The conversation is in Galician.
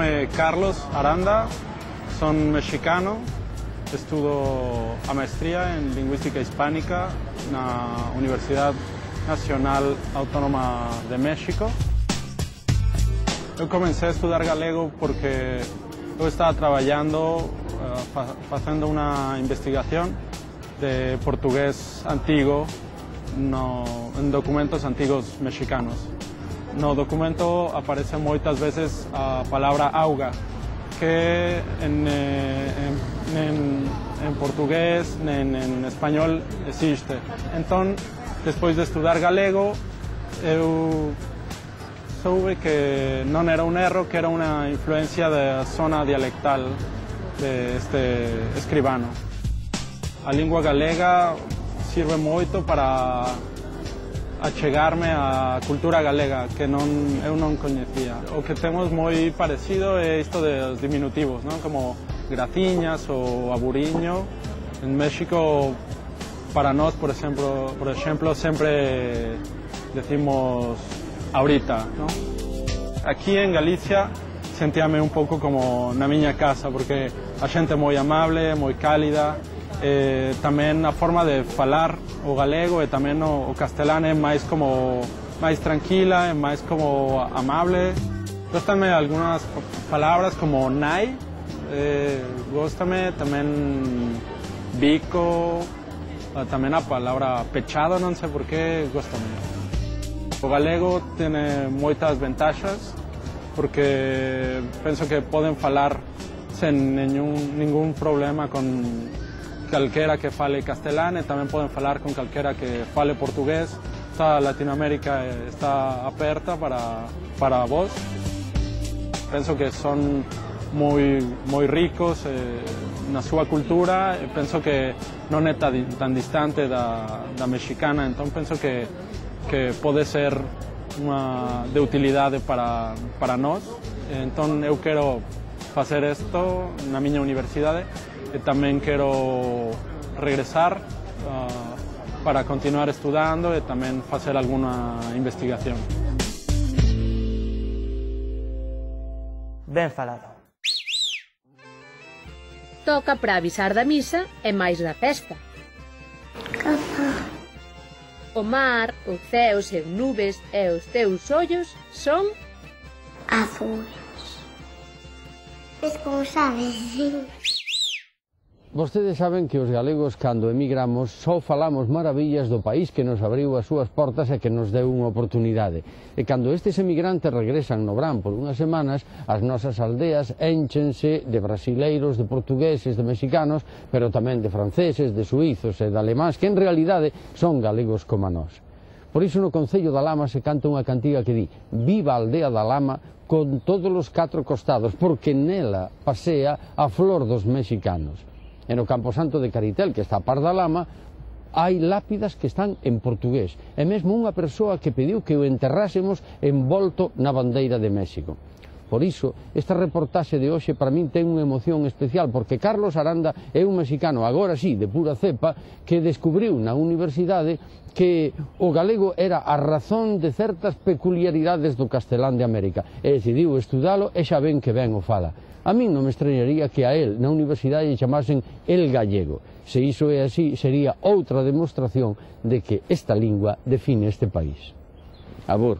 nome Carlos Aranda, soy mexicano, estudio a maestría en lingüística hispánica en la Universidad Nacional Autónoma de México. Yo comencé a estudiar galego porque yo estaba trabajando, haciendo una investigación de portugués antiguo en documentos antiguos mexicanos. No documento aparece muchas veces la palabra auga, que en portugués, en español existe. Entonces, después de estudiar galego, yo soube que no era un error, que era una influencia de la zona dialectal de este escribano. La lengua galega sirve mucho para achegarme a cultura galega, que eu non conocía. O que temos moi parecido é isto dos diminutivos, ¿no? Como graciñas ou aburiño. En México, para nós, por exemplo, sempre decimos ahorita, ¿no? Aquí en Galicia sentíame un pouco como na miña casa, porque a xente é moi amable, moi cálida. Tamén a forma de falar o galego e tamén o castelán é máis tranquila, é máis como amable. Góstame algunhas palabras como nai, góstame tamén bico, tamén a palabra pechado, non sei por qué, góstame. O galego tiene moitas ventaxas porque penso que poden falar sen ningún problema con calquera que fale castelán e tamén poden falar con calquera que fale portugués. Toda Latinoamérica está aperta para vos. Penso que son moi ricos na súa cultura e penso que non é tan distante da mexicana, entón penso que pode ser de utilidade para nós. Entón eu quero facer isto na miña universidade. Tamén quero regresar para continuar estudando e tamén facer alguna investigación. Ben falado. Toca para avisar da misa e máis da festa. O mar, os ceos e nubes e os teus ollos son azuis. Es como sabes. Vostedes saben que os galegos, cando emigramos, só falamos maravillas do país que nos abriu as súas portas e que nos deu unha oportunidade. E cando estes emigrantes regresan no verán por unhas semanas, as nosas aldeas énchense de brasileiros, de portugueses, de mexicanos, pero tamén de franceses, de suizos e de alemáns, que en realidade son galegos como a nós. Por iso no Concello da Lama se canta unha cantiga que di «Viva a aldea da Lama con todos os 4 costados, porque nela pasea a flor dos mexicanos». E no Camposanto de Caritel, que está a par da Lama, hai lápidas que están en portugués. E mesmo unha persoa que pediu que o enterrásemos envolto na bandeira de México. Por iso, esta reportaxe de hoxe para min ten unha emoción especial, porque Carlos Aranda é un mexicano, agora sí, de pura cepa, que descubriu na universidade que o galego era a razón de certas peculiaridades do castelán de América. E decidiu estudalo e xa ven que ben o fala. A min non me extrañaría que a él na universidade chamasen el gallego. Se iso é así, sería outra demostración de que esta lingua define este país. Abur.